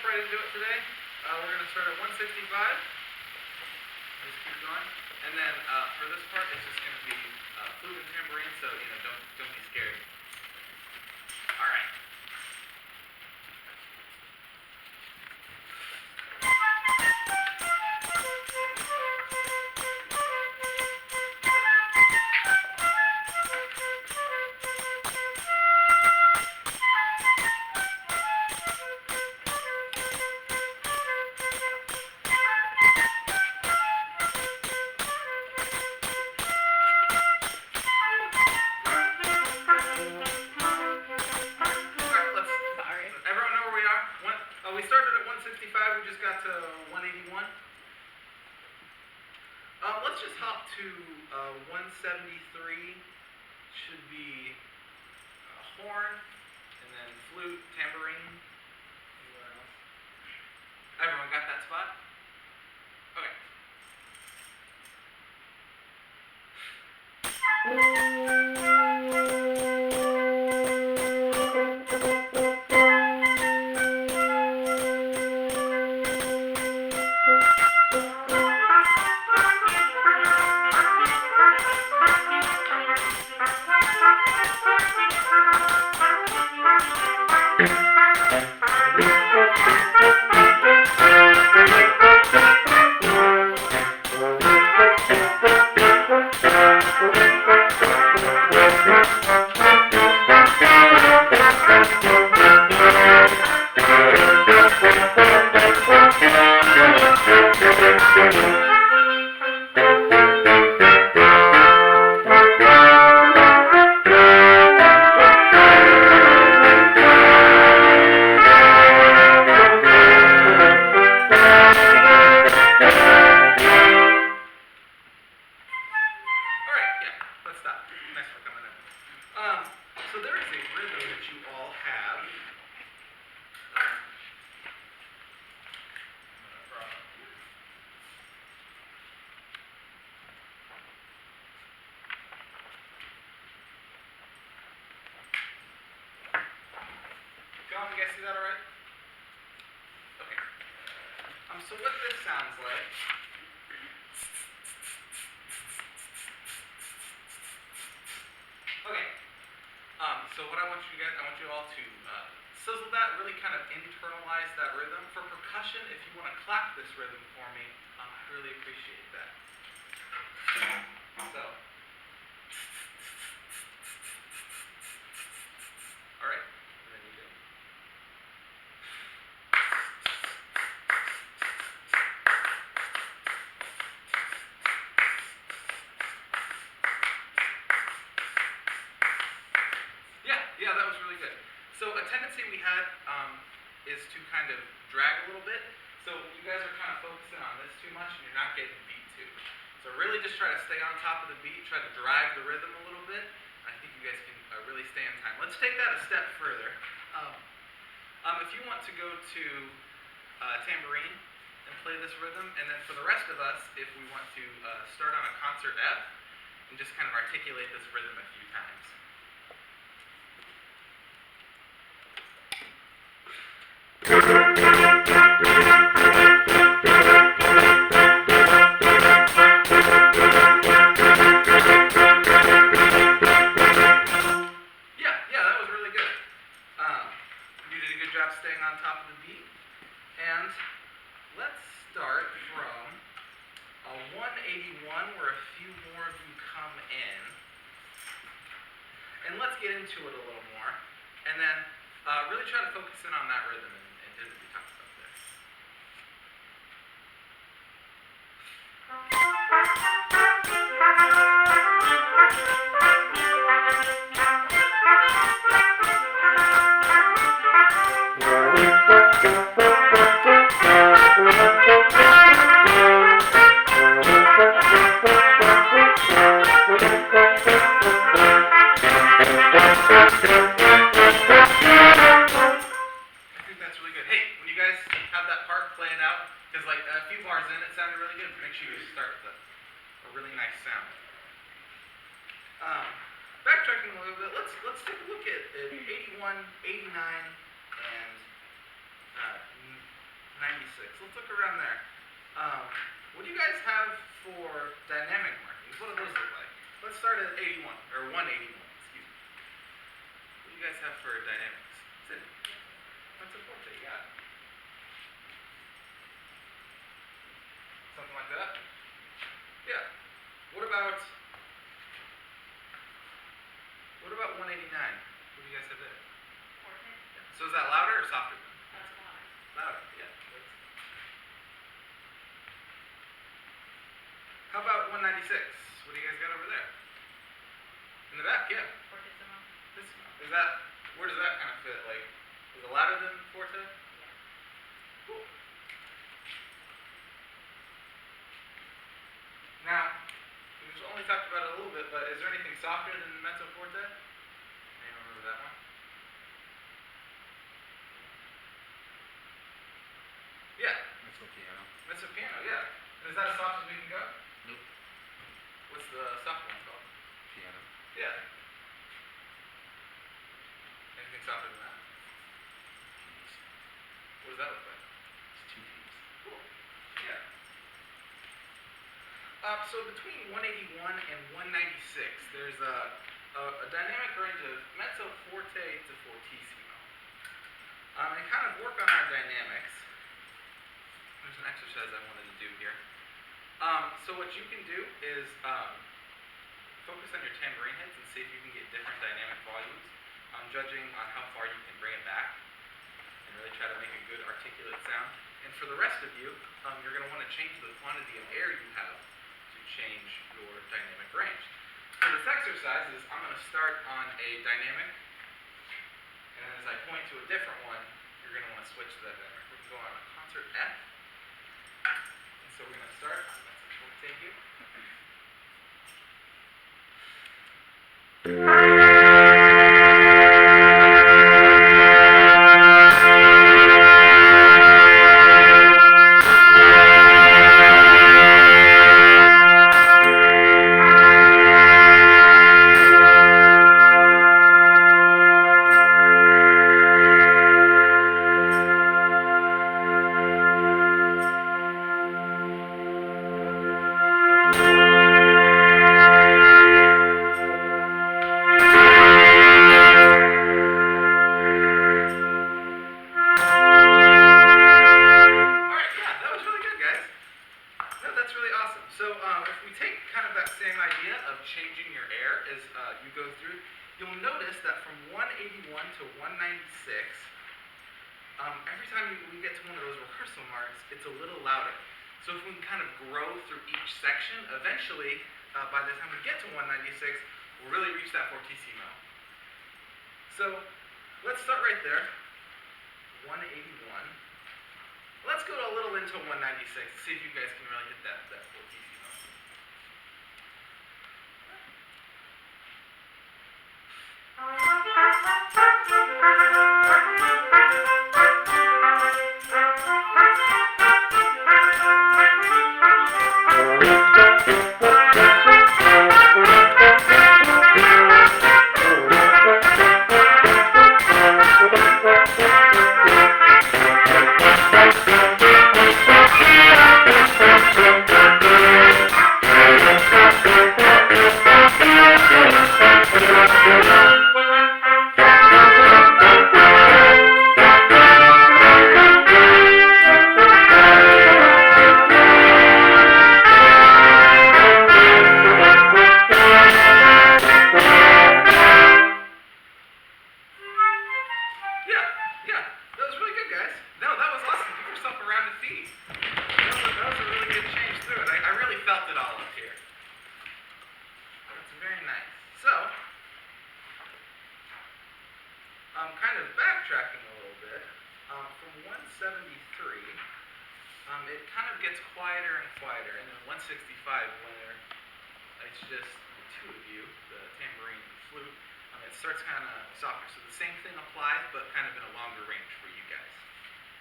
right into it today. We're going to start at 165. Just keep going. And then for this part, it's just going to be flute and tambourine, so don't be scared. All right. We started at 165, we just got to 181. Let's just hop to 173. Should be horn, and then flute, tambourine. Anywhere else? Everyone got that spot? Okay. So there is a rhythm that you all have. John, you guys see that all right? Okay. So what this sounds like. Okay. So what I want you all to sizzle that, really kind of internalize that rhythm. For percussion, if you want to clap this rhythm for me, I'd really appreciate that. So. All right. And then you do. Yeah, that was really good. So a tendency we had is to kind of drag a little bit. So you guys are kind of focusing on this too much and you're not getting beat too. So really just try to stay on top of the beat, try to drive the rhythm a little bit. I think you guys can really stay in time. Let's take that a step further. If you want to go to tambourine and play this rhythm, and then for the rest of us, if we want to start on a concert F and just kind of articulate this rhythm a few times. Yeah, that was really good. You did a good job staying on top of the beat. And let's start from a 181 where a few more of you come in. And let's get into it a little more. And then really try to focus in on that rhythm and do what we talked about there. Backtracking a little bit, let's take a look at 81, 89, and 96. Let's look around there. What do you guys have for dynamic markings? What do those look like? Let's start at 81, or 181, excuse me. What do you guys have for dynamics? Sydney? Mezzo forte, yeah. Something like that? Yeah. What about 189? What do you guys have there? Forte. Yeah. So is that louder or softer than? That's louder. Louder, yeah. How about 196? What do you guys got over there? In the back, yeah. Fortissimo. Is that, where does that kind of fit? Like, is it louder than forte? Yeah. Cool. Now, we've only talked about it a little bit, but is there anything softer than mezzo forte? Anyone remember that one? Yeah. Mezzo piano. Mezzo piano, yeah. And is that as soft as we can go? Nope. What's the soft one called? Piano. Yeah. Anything softer than that? Keys. What does that look like? It's 2 keys. Cool. Yeah. So between 181 and 196, there's a dynamic range of mezzo forte to fortissimo. And kind of work on our dynamics. There's an exercise I wanted to do here. So what you can do is focus on your tambourine heads and see if you can get different dynamic volumes, judging on how far you can bring it back, and really try to make a good articulate sound. And for the rest of you, you're going to want to change the quantity of air you have to change your dynamic range. So this exercise is I'm going to start on a dynamic, and then as I point to a different one, you're going to want to switch to that dynamic. We're going to go on a concert F, and so we're going to start on mezzo forte here. Every time we get to one of those rehearsal marks, it's a little louder. So if we can kind of grow through each section, eventually, by the time we get to 196, we'll really reach that fortissimo. So let's start right there, 181. Let's go a little into 196, see if you guys can really hit that fortissimo. Kind of backtracking a little bit, from 173, it kind of gets quieter and quieter, and then 165, where it's just the two of you, the tambourine and the flute, it starts kind of softer. So the same thing applies, but kind of in a longer range for you guys.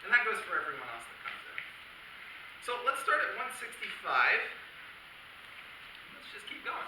And that goes for everyone else that comes in. So let's start at 165, and let's just keep going.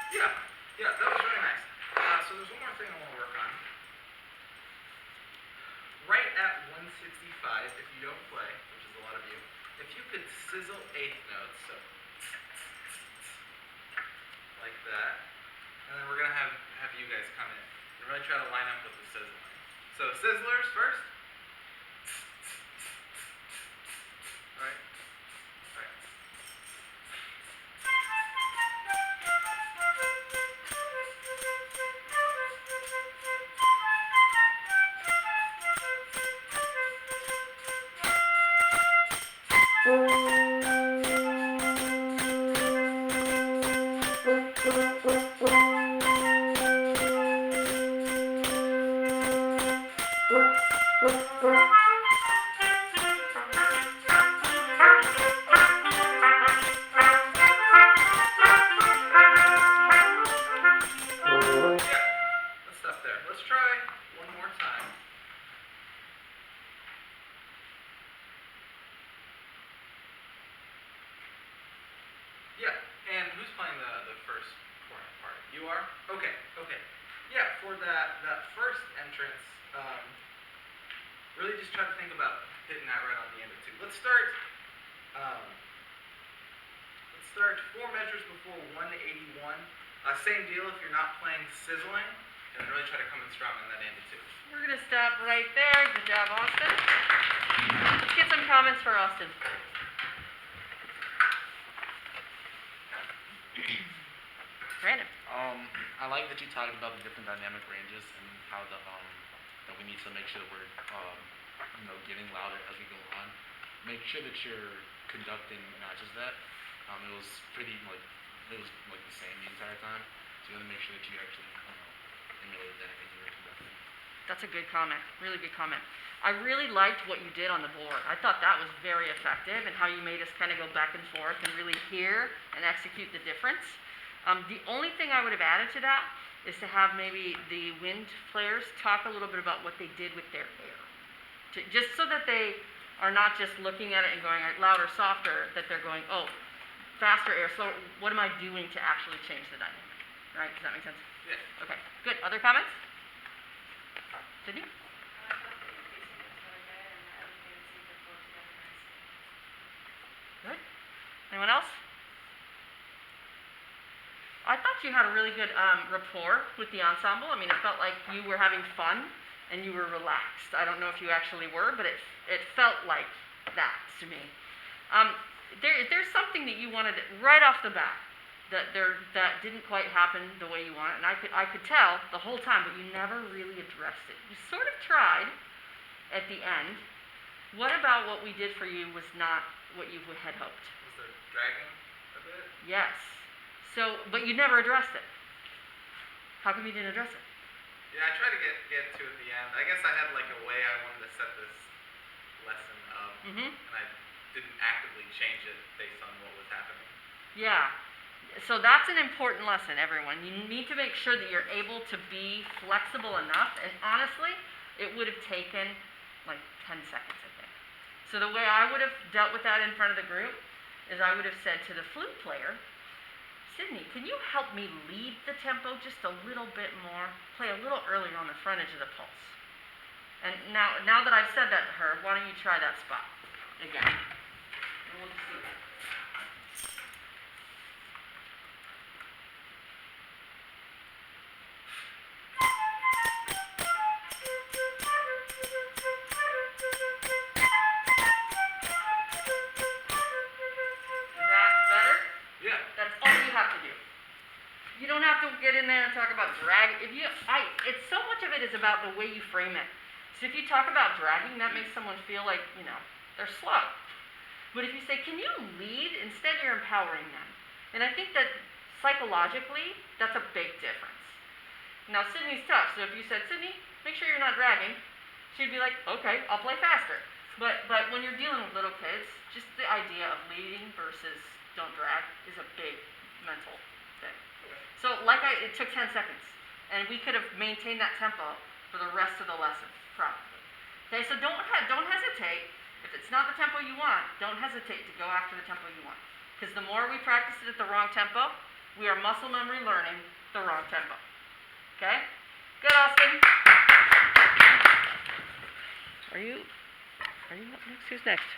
Yeah, yeah, that was really nice. So there's one more thing I want to work on. Right at 165, if you don't play, which is a lot of you, if you could sizzle eighth notes, so like that, and then we're gonna have you guys come in and really try to line up with the sizzling. So sizzlers first. Right, right. Let's stop there. Let's try one more time. Yeah, and who's playing the first part? You are? Okay, okay. Yeah, for that first entrance, really just try to think about hitting that right on the end of two. Let's start 4 measures before 181. Same deal if you're not playing sizzling, and then really try to come in strong on that end of two. We're going to stop right there. Good job, Austin. Let's get some comments for Austin. Brandon. I like that you talked about the different dynamic ranges and how that we need to make sure that we're getting louder as we go on. Make sure that you're conducting matches that. It was pretty it was the same the entire time. So you want to make sure that you actually emulate that as you were conducting. That's a good comment. Really good comment. I really liked what you did on the board. I thought that was very effective and how you made us kind of go back and forth and really hear and execute the difference. The only thing I would have added to that is to have maybe the wind players talk a little bit about what they did with their air. Just so that they are not just looking at it and going louder, softer, that they're going, oh, faster air, slower. What am I doing to actually change the dynamic? Right? Does that make sense? Yeah. Okay, good. Other comments? Sydney? Good. Anyone else? I thought you had a really good rapport with the ensemble. I mean, it felt like you were having fun and you were relaxed. I don't know if you actually were, but it felt like that to me. There's something that you wanted right off the bat that didn't quite happen the way you wanted, and I could tell the whole time, but you never really addressed it. You sort of tried at the end. What about what we did for you was not what you had hoped? Was there dragging a bit? Yes. So, but you never addressed it. How come you didn't address it? Yeah, I tried to get to at the end. I guess I had like a way I wanted to set this lesson up, and I didn't actively change it based on what was happening. Yeah. So that's an important lesson, everyone. You need to make sure that you're able to be flexible enough, and honestly, it would have taken like 10 seconds, I think. So the way I would have dealt with that in front of the group is I would have said to the flute player, Sydney, can you help me lead the tempo just a little bit more? Play a little earlier on the front edge of the pulse. And now that I've said that to her, why don't you try that spot again? And we'll just see that. have to get in there and talk about drag. It's so much of it is about the way you frame it. So if you talk about dragging, that makes someone feel like, they're slow. But if you say, can you lead? Instead, you're empowering them. And I think that psychologically, that's a big difference. Now, Sydney's tough. So if you said, Sydney, make sure you're not dragging, she'd be like, okay, I'll play faster. But when you're dealing with little kids, just the idea of leading versus don't drag is a big mental thing. So it took 10 seconds. And we could have maintained that tempo for the rest of the lesson, probably. Okay, so don't hesitate. If it's not the tempo you want, don't hesitate to go after the tempo you want. Because the more we practice it at the wrong tempo, we are muscle memory learning the wrong tempo. Okay? Good, Austin. Are you up next? Who's next?